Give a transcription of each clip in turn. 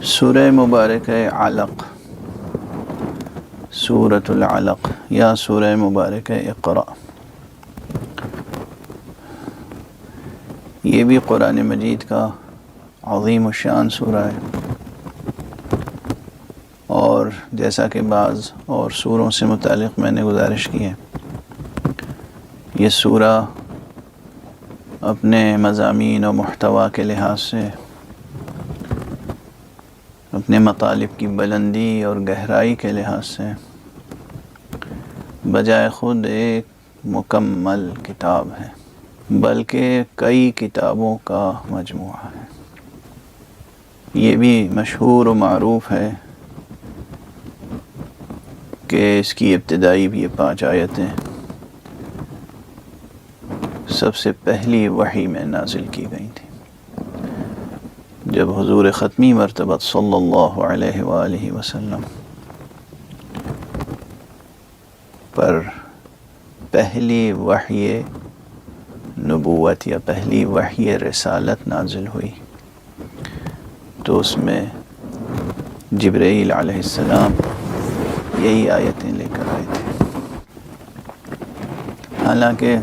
سورہ مبارک علق، سورۃ العلق یا سورہ مبارک اقرا، یہ بھی قرآن مجید کا عظیم الشان سورہ ہے، اور جیسا کہ بعض اور سوروں سے متعلق میں نے گزارش کی ہے، یہ سورہ اپنے مضامین و محتوا کے لحاظ سے، اپنے مطالب کی بلندی اور گہرائی کے لحاظ سے بجائے خود ایک مکمل کتاب ہے، بلکہ کئی کتابوں کا مجموعہ ہے۔ یہ بھی مشہور و معروف ہے کہ اس کی ابتدائی بھی 5 آیتیں سب سے پہلی وحی میں نازل کی گئی تھی، جب حضور ختمی مرتبہ صلی اللہ علیہ وآلہ وسلم پر پہلی وحی نبوت یا پہلی وحی رسالت نازل ہوئی، تو اس میں جبرائیل علیہ السلام یہی آیتیں لے کر آئے تھے۔ حالانکہ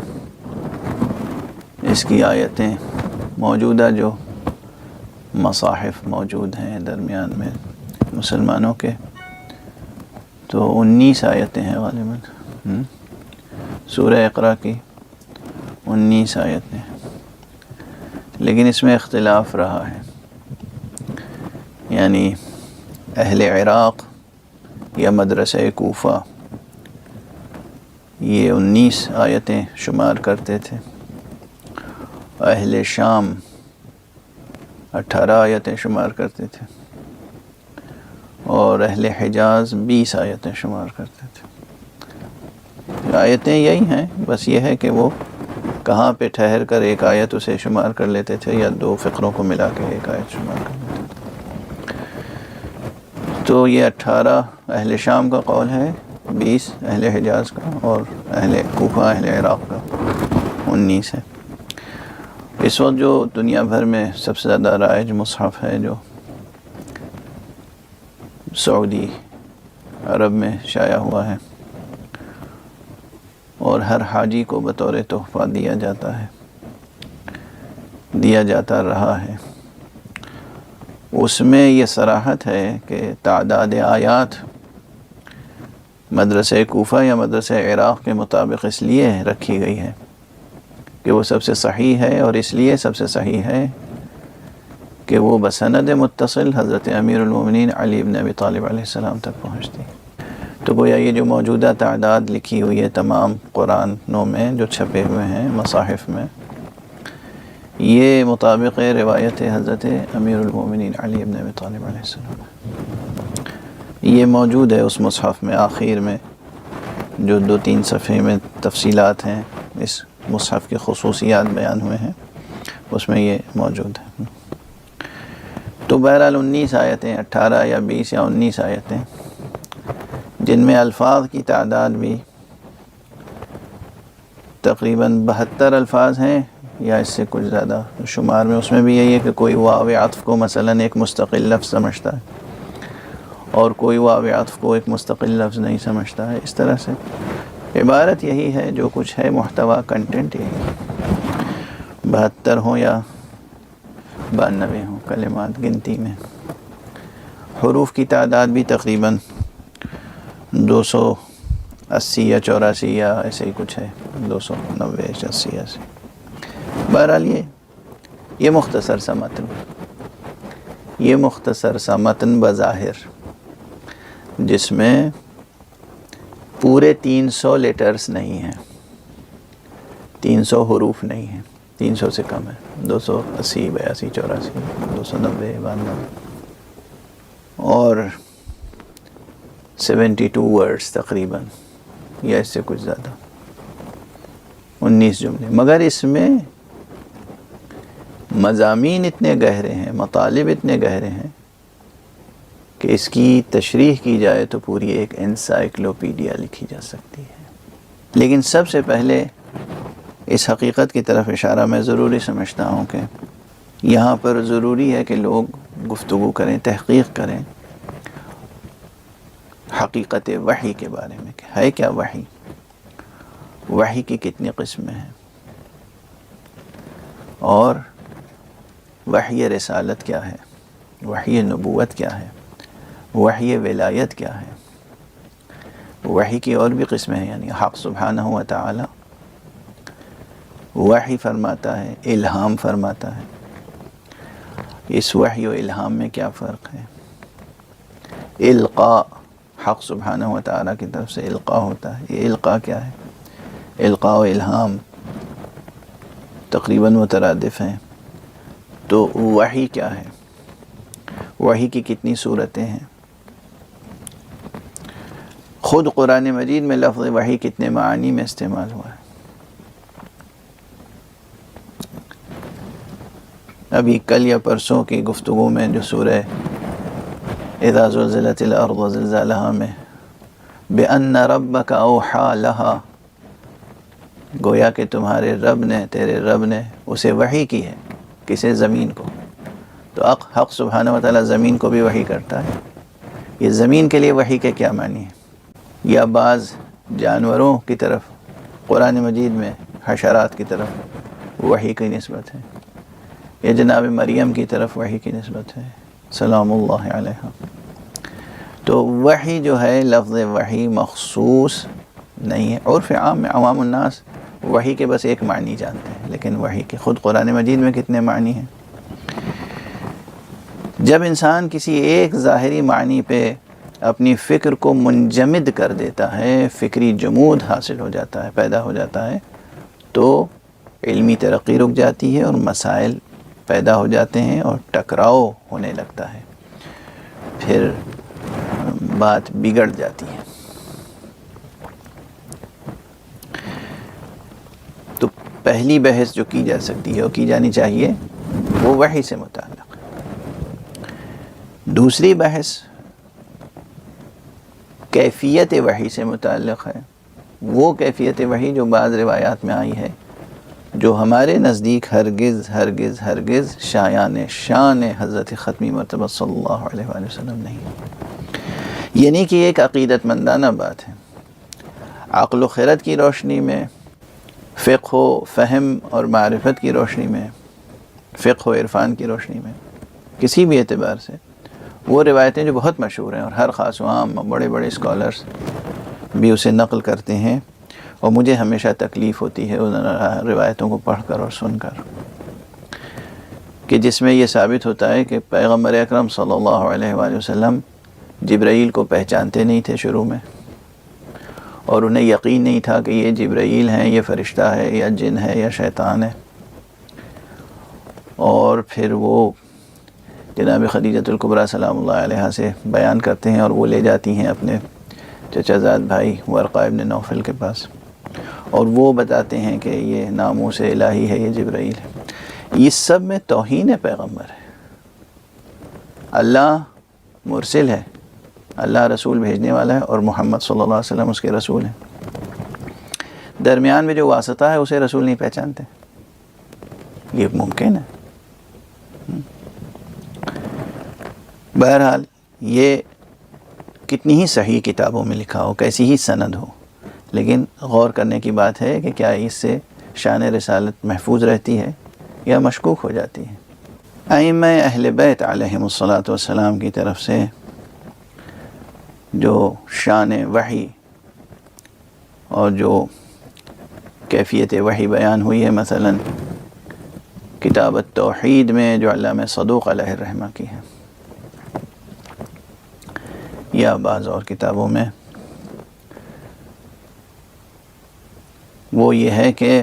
اس کی آیتیں موجودہ جو مصاحف موجود ہیں درمیان میں مسلمانوں کے، تو 19 آیتیں ہیں غالباً، سورہ اقرا کی 19 آیتیں، لیکن اس میں اختلاف رہا ہے، یعنی اہل عراق یا مدرسہ کوفہ یہ 19 آیتیں شمار کرتے تھے، اہل شام 18 آیتیں شمار کرتے تھے، اور اہل حجاز 20 آیتیں شمار کرتے تھے۔ آیتیں یہی ہیں، بس یہ ہے کہ وہ کہاں پہ ٹھہر کر ایک آیت اسے شمار کر لیتے تھے یا 2 فقروں کو ملا کے ایک آیت شمار کر لیتے تھے۔ تو یہ 18 اہل شام کا قول ہے، 20 اہل حجاز کا، اور اہل کوفہ اہل عراق کا 19 ہے۔ اس وقت جو دنیا بھر میں سب سے زیادہ رائج مصحف ہے، جو سعودی عرب میں شائع ہوا ہے اور ہر حاجی کو بطور تحفہ دیا جاتا رہا ہے، اس میں یہ صراحت ہے کہ تعداد آیات مدرسہ کوفہ یا مدرسہ عراق کے مطابق اس لیے رکھی گئی ہے کہ وہ سب سے صحیح ہے، اور اس لیے سب سے صحیح ہے کہ وہ بسند متصل حضرت امیر المومنین علی بن ابی طالب علیہ السلام تک پہنچتی۔ تو گویا یہ جو موجودہ تعداد لکھی ہوئی ہے تمام قرآنوں میں جو چھپے ہوئے ہیں مصاحف میں، یہ مطابق روایت حضرت امیر المومنین علی بن ابی طالب علیہ السلام، یہ موجود ہے اس مصحف میں، آخر میں جو 2-3 صفحے میں تفصیلات ہیں، اس مصحف کی خصوصیات بیان ہوئے ہیں، اس میں یہ موجود ہے۔ تو بہرحال 19 آیتیں، 18 یا 20 یا 19 آیتیں، جن میں الفاظ کی تعداد بھی تقریباً 72 الفاظ ہیں یا اس سے کچھ زیادہ شمار میں۔ اس میں بھی یہی ہے کہ کوئی واو عطف کو مثلاً ایک مستقل لفظ سمجھتا ہے، اور کوئی واو عطف کو ایک مستقل لفظ نہیں سمجھتا ہے، اس طرح سے عبارت یہی ہے، جو کچھ ہے محتوا کنٹینٹ یہی ہے، 72 ہوں یا 92 ہوں کلمات گنتی میں۔ حروف کی تعداد بھی تقریباً 280 یا 84 یا ایسے ہی کچھ ہے، 290 80 ایسے۔ بہرحال یہ مختصر سا متن بظاہر، جس میں پورے 300 لیٹرز نہیں ہیں، 300 حروف نہیں ہیں، 300 سے کم ہے، 280 82 84 290 92 اور 72 ورڈز تقریباً، یا اس سے کچھ زیادہ، 19 جملے، مگر اس میں مضامین اتنے گہرے ہیں، مطالب اتنے گہرے ہیں کہ اس کی تشریح کی جائے تو پوری ایک انسائکلوپیڈیا لکھی جا سکتی ہے۔ لیکن سب سے پہلے اس حقیقت کی طرف اشارہ میں ضروری سمجھتا ہوں کہ یہاں پر ضروری ہے کہ لوگ گفتگو کریں، تحقیق کریں حقیقت وحی کے بارے میں کہ ہے کیا وحی، وحی کی کتنی قسمیں ہیں، اور وحی رسالت کیا ہے، وحی نبوت کیا ہے، وحی ولایت کیا ہے۔ وحی کی اور بھی قسمیں ہیں، یعنی حق سبحانہ و تعالی وحی فرماتا ہے، الہام فرماتا ہے۔ اس وحی و الہام میں کیا فرق ہے؟ القاء، حق سبحانہ و تعالی کی طرف سے القاء ہوتا ہے، یہ القاء کیا ہے؟ القاء و الہام تقریباً مترادف ہیں، تو وحی کیا ہے؟ وحی کی کتنی صورتیں ہیں؟ خود قرآن مجید میں لفظ وحی کتنے معانی میں استعمال ہوا ہے؟ ابھی کل یا پرسوں کی گفتگو میں جو سورہ اذا زلزلت الارض زلزالها میں بأن ربک اوحا لہا، گویا کہ تمہارے رب نے، تیرے رب نے اسے وحی کی ہے، کسے؟ زمین کو۔ تو حق سبحانہ و تعالی زمین کو بھی وحی کرتا ہے۔ یہ زمین کے لیے وحی کے کیا معنی ہے؟ یا بعض جانوروں کی طرف قرآن مجید میں حشرات کی طرف وحی کی نسبت ہے، یا جناب مریم کی طرف وحی کی نسبت ہے سلام اللہ علیہ۔ تو وحی جو ہے، لفظ وحی مخصوص نہیں ہے۔ عرف عام میں عوام الناس وحی کے بس ایک معنی جانتے ہیں، لیکن وحی کے خود قرآن مجید میں کتنے معنی ہیں؟ جب انسان کسی ایک ظاہری معنی پہ اپنی فکر کو منجمد کر دیتا ہے، فکری جمود حاصل ہو جاتا ہے، پیدا ہو جاتا ہے، تو علمی ترقی رک جاتی ہے اور مسائل پیدا ہو جاتے ہیں اور ٹکراؤ ہونے لگتا ہے، پھر بات بگڑ جاتی ہے۔ تو پہلی بحث جو کی جا سکتی ہے اور کی جانی چاہیے وہ وحی سے متعلق ہے۔ دوسری بحث کیفیت وحی سے متعلق ہے، وہ کیفیت وحی جو بعض روایات میں آئی ہے، جو ہمارے نزدیک ہرگز ہرگز ہرگز شان حضرت ختمی مرتبہ صلی اللہ علیہ وآلہ وسلم نہیں، یعنی کہ ایک عقیدت مندانہ بات ہے۔ عقل و خرد کی روشنی میں، فقہ و فہم اور معرفت کی روشنی میں، فقہ و عرفان کی روشنی میں، کسی بھی اعتبار سے وہ روایتیں جو بہت مشہور ہیں اور ہر خاص و عام بڑے بڑے اسکالرز بھی اسے نقل کرتے ہیں، اور مجھے ہمیشہ تکلیف ہوتی ہے ان روایتوں کو پڑھ کر اور سن کر، کہ جس میں یہ ثابت ہوتا ہے کہ پیغمبر اکرم صلی اللہ علیہ وآلہ وسلم جبرائیل کو پہچانتے نہیں تھے شروع میں، اور انہیں یقین نہیں تھا کہ یہ جبرائیل ہیں، یہ فرشتہ ہے یا جن ہے یا شیطان ہے۔ اور پھر وہ جناب خدیجۃ الکبریٰ سلام اللہ علیہا سے بیان کرتے ہیں، اور وہ لے جاتی ہیں اپنے چچا زاد بھائی ورقہ ابن نوفل کے پاس، اور وہ بتاتے ہیں کہ یہ ناموس الہی ہے، یہ جبرائیل ہے۔ یہ سب میں توہین پیغمبر ہے۔ اللہ مرسل ہے، اللہ رسول بھیجنے والا ہے، اور محمد صلی اللہ علیہ وسلم اس کے رسول ہیں۔ درمیان میں جو واسطہ ہے اسے رسول نہیں پہچانتے، یہ ممکن ہے؟ بہرحال یہ کتنی ہی صحیح کتابوں میں لکھا ہو، کیسی ہی سند ہو، لیکن غور کرنے کی بات ہے کہ کیا اس سے شان رسالت محفوظ رہتی ہے یا مشکوک ہو جاتی ہے۔ ائمہ اہل بیت علیہم الصلاۃ والسلام کی طرف سے جو شان وحی اور جو کیفیت وحی بیان ہوئی ہے، مثلا کتاب التوحید میں جو علامہ صدوق علیہ الرحمہ کی ہے، یا بعض اور کتابوں میں، وہ یہ ہے کہ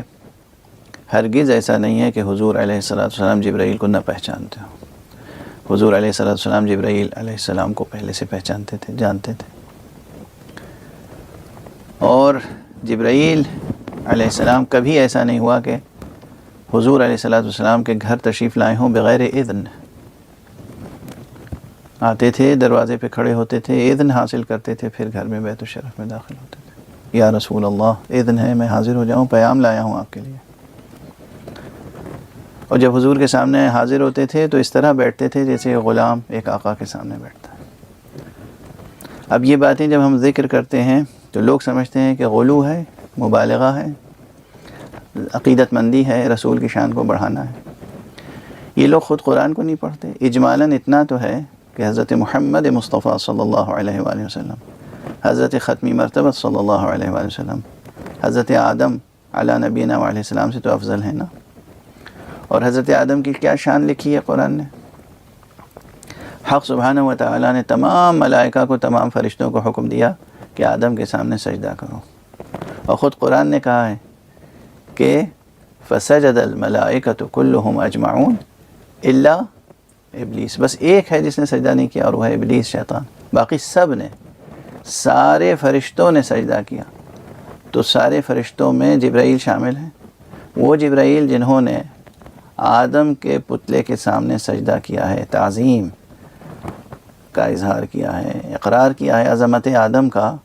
ہرگز ایسا نہیں ہے کہ حضور علیہ السلام جبرائیل کو نہ پہچانتے ہو۔ حضور علیہ السلام جبرائیل علیہ السلام کو پہلے سے پہچانتے تھے، جانتے تھے، اور جبرائیل علیہ السلام کبھی ایسا نہیں ہوا کہ حضور علیہ السلام کے گھر تشریف لائے ہوں بغیر اذن۔ آتے تھے، دروازے پہ کھڑے ہوتے تھے، اذن حاصل کرتے تھے، پھر گھر میں بیت الشرف میں داخل ہوتے تھے۔ یا رسول اللہ، اذن ہے، میں حاضر ہو جاؤں، پیام لایا ہوں آپ کے لیے۔ اور جب حضور کے سامنے حاضر ہوتے تھے تو اس طرح بیٹھتے تھے جیسے غلام ایک آقا کے سامنے بیٹھتا ہے۔ اب یہ باتیں جب ہم ذکر کرتے ہیں تو لوگ سمجھتے ہیں کہ غلو ہے، مبالغہ ہے، عقیدت مندی ہے، رسول کی شان کو بڑھانا ہے۔ یہ لوگ خود قرآن کو نہیں پڑھتے۔ اجمالاً اتنا تو ہے کہ حضرت محمد مصطفیٰ صلی اللہ علیہ وآلہ وسلم، حضرت ختمی مرتبہ صلی اللہ علیہ وآلہ وسلم، حضرت آدم علی نبینا علیہ السلام سے تو افضل ہے نا۔ اور حضرت آدم کی کیا شان لکھی ہے قرآن نے؟ حق سبحانہ و تعالیٰ نے تمام ملائکہ کو، تمام فرشتوں کو حکم دیا کہ آدم کے سامنے سجدہ کرو، اور خود قرآن نے کہا ہے کہ فسجد الملائکۃ کلہم اجمعون الا ابلیس، بس ایک ہے جس نے سجدہ نہیں کیا اور وہ ہے ابلیس، شیطان۔ باقی سب نے، سارے فرشتوں نے سجدہ کیا۔ تو سارے فرشتوں میں جبرائیل شامل ہیں، وہ جبرائیل جنہوں نے آدم کے پتلے کے سامنے سجدہ کیا ہے، تعظیم کا اظہار کیا ہے، اقرار کیا ہے عظمت آدم کا۔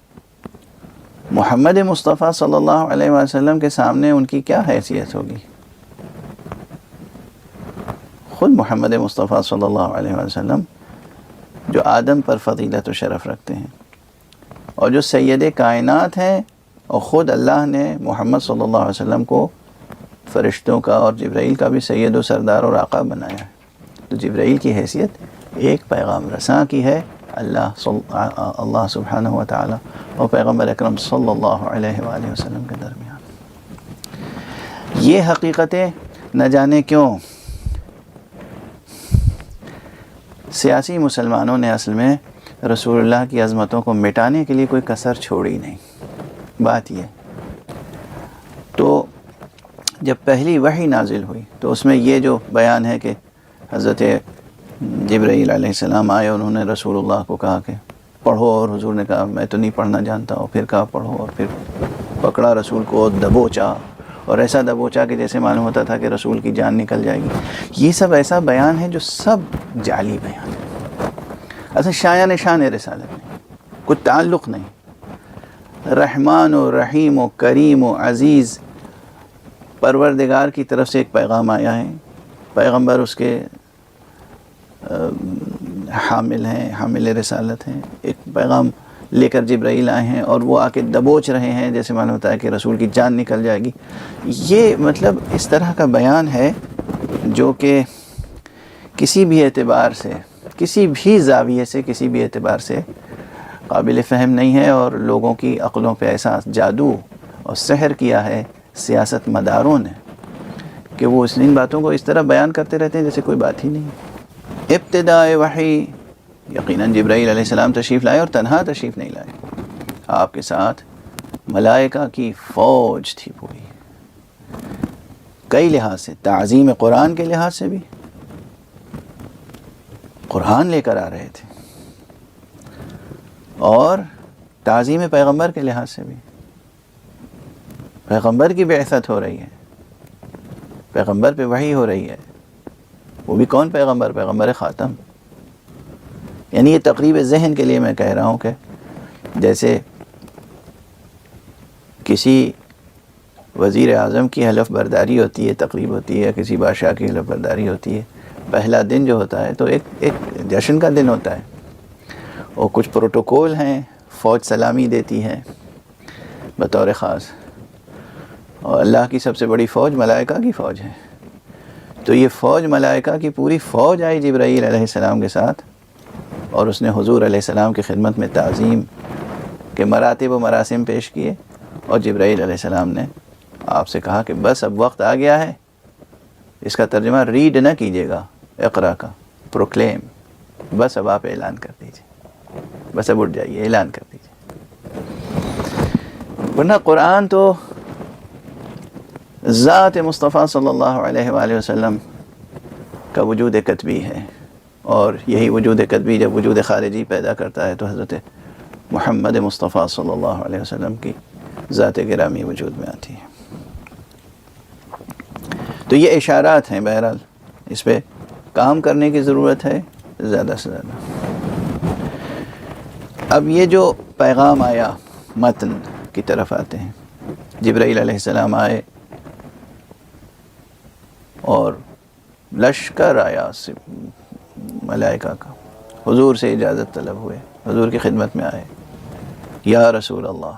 محمد مصطفیٰ صلی اللہ علیہ وسلم کے سامنے ان کی کیا حیثیت ہوگی؟ خود محمد مصطفیٰ صلی اللہ علیہ وسلم جو آدم پر فضیلت و شرف رکھتے ہیں، اور جو سید کائنات ہیں، اور خود اللہ نے محمد صلی اللہ علیہ وسلم کو فرشتوں کا اور جبرائیل کا بھی سید و سردار اور آقا بنایا ہے۔ تو جبرائیل کی حیثیت ایک پیغام رساں کی ہے، اللہ سبحانہ و تعالی اور پیغمبر اکرم صلی اللہ علیہ وآلہ وسلم کے درمیان۔ یہ حقیقتیں نہ جانے کیوں سیاسی مسلمانوں نے اصل میں رسول اللہ کی عظمتوں کو مٹانے کے لیے کوئی کسر چھوڑی نہیں۔ بات یہ تو جب پہلی وحی نازل ہوئی تو اس میں یہ جو بیان ہے کہ حضرت جبرائیل علیہ السلام آئے، انہوں نے رسول اللہ کو کہا کہ پڑھو، اور حضور نے کہا میں تو نہیں پڑھنا جانتا، اور پھر کہا پڑھو، اور پھر پکڑا رسول کو، دبوچا، اور ایسا دبوچا کہ جیسے معلوم ہوتا تھا کہ رسول کی جان نکل جائے گی۔ یہ سب ایسا بیان ہے جو سب جعلی بیان ہے، اصل شایع نشان رسالت نہیں، کوئی تعلق نہیں۔ رحمان و رحیم و کریم و عزیز پروردگار کی طرف سے ایک پیغام آیا ہے، پیغمبر اس کے حامل ہیں، حامل رسالت ہیں، ایک پیغام لے کر جبرائیل آئے ہیں، اور وہ آ کے دبوچ رہے ہیں جیسے معلوم ہوتا ہے کہ رسول کی جان نکل جائے گی۔ یہ مطلب اس طرح کا بیان ہے جو کہ کسی بھی اعتبار سے، کسی بھی زاویے سے، کسی بھی اعتبار سے قابل فہم نہیں ہے، اور لوگوں کی عقلوں پہ ایسا جادو اور سحر کیا ہے سیاست مداروں نے کہ وہ ان باتوں کو اس طرح بیان کرتے رہتے ہیں جیسے کوئی بات ہی نہیں۔ ابتداء وحی یقیناً جبرائیل علیہ السلام تشریف لائے، اور تنہا تشریف نہیں لائے، آپ کے ساتھ ملائکہ کی فوج تھی پوری، کئی لحاظ سے، تعظیم قرآن کے لحاظ سے بھی، قرآن لے کر آ رہے تھے، اور تعظیم پیغمبر کے لحاظ سے بھی، پیغمبر کی بعثت ہو رہی ہے، پیغمبر پہ وحی ہو رہی ہے، وہ بھی کون پیغمبر؟ پیغمبر خاتم۔ یعنی یہ تقریب ذہن کے لیے میں کہہ رہا ہوں کہ جیسے کسی وزیر اعظم کی حلف برداری ہوتی ہے، تقریب ہوتی ہے، کسی بادشاہ کی حلف برداری ہوتی ہے، پہلا دن جو ہوتا ہے تو ایک جشن کا دن ہوتا ہے، اور کچھ پروٹوکول ہیں، فوج سلامی دیتی ہے بطور خاص، اور اللہ کی سب سے بڑی فوج ملائکہ کی فوج ہے۔ تو یہ فوج ملائکہ کی پوری فوج آئی جبرائیل علیہ السلام کے ساتھ، اور اس نے حضور علیہ السلام کی خدمت میں تعظیم کے مراتب و مراسم پیش کیے، اور جبرائیل علیہ السلام نے آپ سے کہا کہ بس اب وقت آ گیا ہے، اس کا ترجمہ ریڈ نہ کیجیے گا، اقرا کا پروکلیم، بس اب آپ اعلان کر دیجیے، بس اب اٹھ جائیے، اعلان کر دیجیے۔ ورنہ قرآن تو ذات مصطفیٰ صلی اللہ علیہ وآلہ وسلم کا وجود کتبی ہے، اور یہی وجود کتبی جب وجود خارجی پیدا کرتا ہے تو حضرت محمد مصطفیٰ صلی اللہ علیہ وسلم کی ذات گرامی وجود میں آتی ہے۔ تو یہ اشارات ہیں، بہرحال اس پہ کام کرنے کی ضرورت ہے زیادہ سے زیادہ۔ اب یہ جو پیغام آیا، متن کی طرف آتے ہیں، جبرائیل علیہ السلام آئے اور لشکر آیا ملائکہ کا، حضور سے اجازت طلب ہوئے، حضور کی خدمت میں آئے، یا رسول اللہ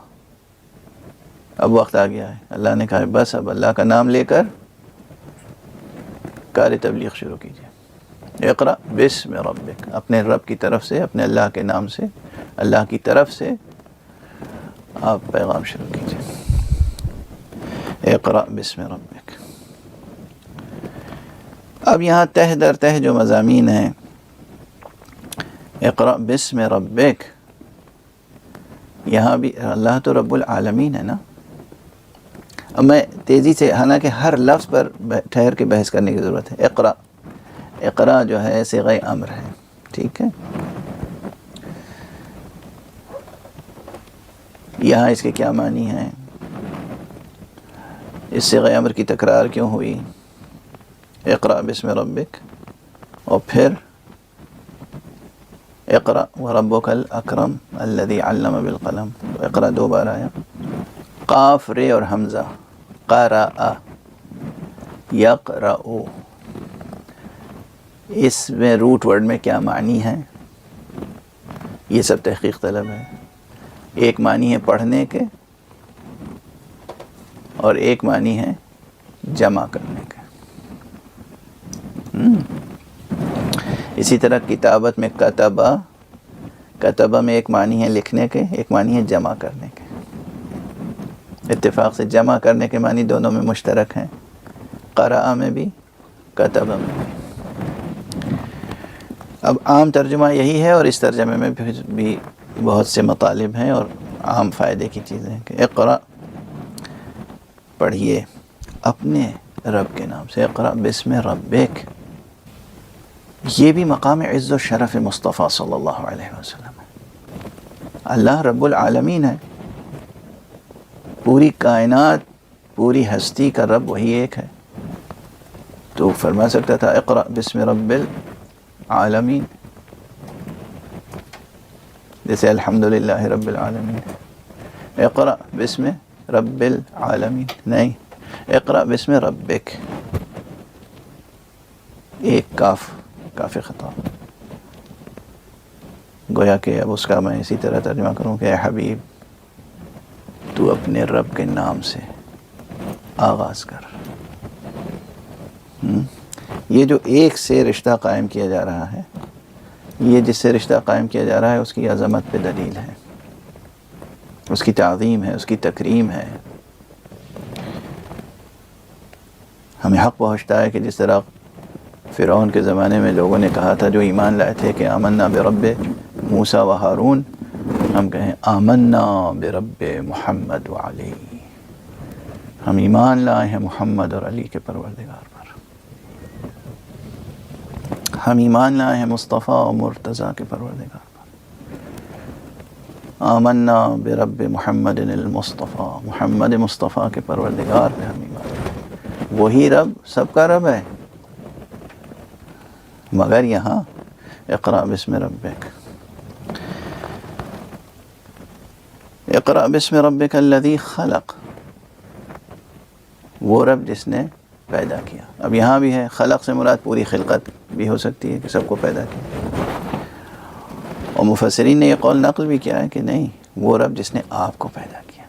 اب وقت آ گیا ہے۔ اللہ نے کہا بس اب اللہ کا نام لے کر کار تبلیغ شروع کیجیے۔ اقرأ بسم ربک، اپنے رب کی طرف سے، اپنے اللہ کے نام سے، اللہ کی طرف سے آپ پیغام شروع کیجیے۔ اقرأ بسم ربک۔ اب یہاں تہ در تہ جو مضامین ہیں، اقرأ بسم ربک، یہاں بھی اللہ تو رب العالمین ہے نا۔ اب میں تیزی سے، حالانکہ ہر لفظ پر ٹھہر کے بحث کرنے کی ضرورت ہے۔ اقرأ، اقرأ جو ہے صیغہ امر ہے، ٹھیک ہے۔ یہاں اس کے کیا معنی ہیں؟ اس صیغہ امر کی تکرار کیوں ہوئی؟ اقرأ بسم ربک، اور پھر اقرأ وربک الاکرم الذی علم بالقلم، اقرأ دو بار آیا۔ قاف رے اور حمزہ، قرأ یقرأ، اس میں روٹ ورڈ میں کیا معنی ہے؟ یہ سب تحقیق طلب ہے۔ ایک معنی ہے پڑھنے کے، اور ایک معنی ہے جمع کرنے کے۔ اسی طرح کتابت میں کتبہ، کتبہ میں ایک معنی ہے لکھنے کے، ایک معنی ہے جمع کرنے کے۔ اتفاق سے جمع کرنے کے معنی دونوں میں مشترک ہیں، قرأ میں بھی، کتبہ میں بھی۔ اب عام ترجمہ یہی ہے، اور اس ترجمے میں بھی بہت سے مطالب ہیں اور عام فائدے کی چیزیں ہیں کہ اقرأ پڑھیے اپنے رب کے نام سے، اقرأ بسم ربک۔ یہ بھی مقام عز و شرف مصطفیٰ صلی اللہ علیہ وسلم ہے۔ اللہ رب العالمین ہے، پوری کائنات، پوری ہستی کا رب وہی ایک ہے، تو فرما سکتا تھا اقرأ بسم رب العالمین، جیسے الحمدللہ رب العالمین، اقرأ بسم رب العالمین، نہیں، اقرأ بسم ربک، ایک کاف خطاب۔ گویا کہ اب اس کا میں اسی طرح ترجمہ کروں کہ اے حبیب تو اپنے رب کے نام سے آغاز کر۔ یہ جو ایک سے رشتہ قائم کیا جا رہا ہے، یہ جس سے رشتہ قائم کیا جا رہا ہے اس کی عظمت پہ دلیل ہے، اس کی تعظیم ہے، اس کی تکریم ہے۔ ہمیں حق پہنچتا ہے کہ جس طرح فرعون کے زمانے میں لوگوں نے کہا تھا جو ایمان لائے تھے کہ آمنا برب موسیٰ و ہارون، ہم کہیں آمنا برب محمد و علی، ہم ایمان لائے ہیں محمد اور علی کے پروردگار پر، ہم ایمان لائے ہیں مصطفیٰ و مرتضیٰ کے پروردگار پر۔ آمنا برب محمد المصطفیٰ، محمد مصطفیٰ کے پروردگار پہ ہم ایمان لائے، وہی رب سب کا رب ہے۔ مگر یہاں اقرأ بسم ربک، اقرأ بسم ربک الذی خلق، وہ رب جس نے پیدا کیا۔ اب یہاں بھی ہے، خلق سے مراد پوری خلقت بھی ہو سکتی ہے کہ سب کو پیدا کیا، اور مفسرین نے یہ قول نقل بھی کیا ہے کہ نہیں، وہ رب جس نے آپ کو پیدا کیا۔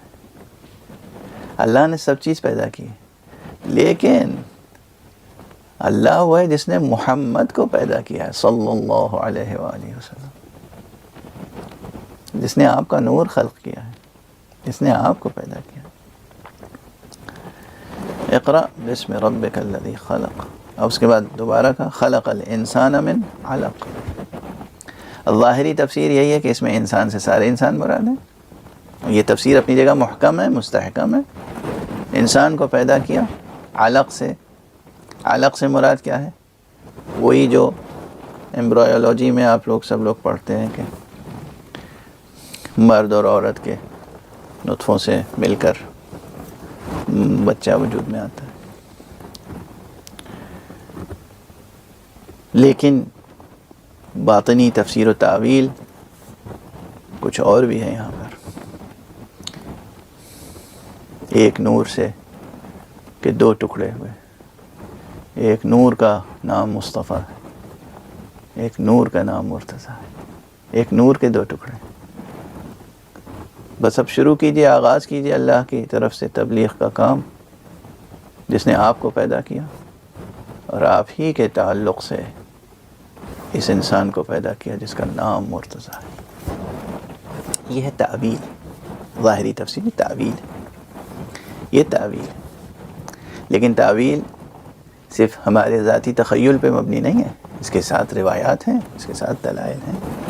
اللہ نے سب چیز پیدا کی، لیکن اللہ وہ ہے جس نے محمد کو پیدا کیا ہے صلی اللہ علیہ وآلہ وسلم، جس نے آپ کا نور خلق کیا ہے، جس نے آپ کو پیدا کیا۔ اقرأ بسم ربک الذی خلق، اب اس کے بعد دوبارہ کا خلق الانسان من علق۔ ظاہری تفسیر یہی ہے کہ اس میں انسان سے سارے انسان مراد ہیں، یہ تفسیر اپنی جگہ محکم ہے، مستحکم ہے۔ انسان کو پیدا کیا علق سے، علق سے مراد کیا ہے؟ وہی جو ایمبرائیولوجی میں آپ لوگ سب لوگ پڑھتے ہیں کہ مرد اور عورت کے نطفوں سے مل کر بچہ وجود میں آتا ہے۔ لیکن باطنی تفسیر و تعویل کچھ اور بھی ہے یہاں پر، ایک نور سے کہ دو ٹکڑے ہوئے، ایک نور کا نام مصطفیٰ ہے، ایک نور کا نام مرتضیٰ ہے، ایک نور کے دو ٹکڑے۔ بس اب شروع کیجئے، آغاز کیجئے اللہ کی طرف سے تبلیغ کا کام، جس نے آپ کو پیدا کیا اور آپ ہی کے تعلق سے اس انسان کو پیدا کیا جس کا نام مرتضیٰ ہے۔ یہ ہے تعویل، ظاہری تفسیر تعویل، یہ تعویل ہے۔ لیکن تعویل صرف ہمارے ذاتی تخیل پہ مبنی نہیں ہے، اس کے ساتھ روایات ہیں، اس کے ساتھ دلائل ہیں۔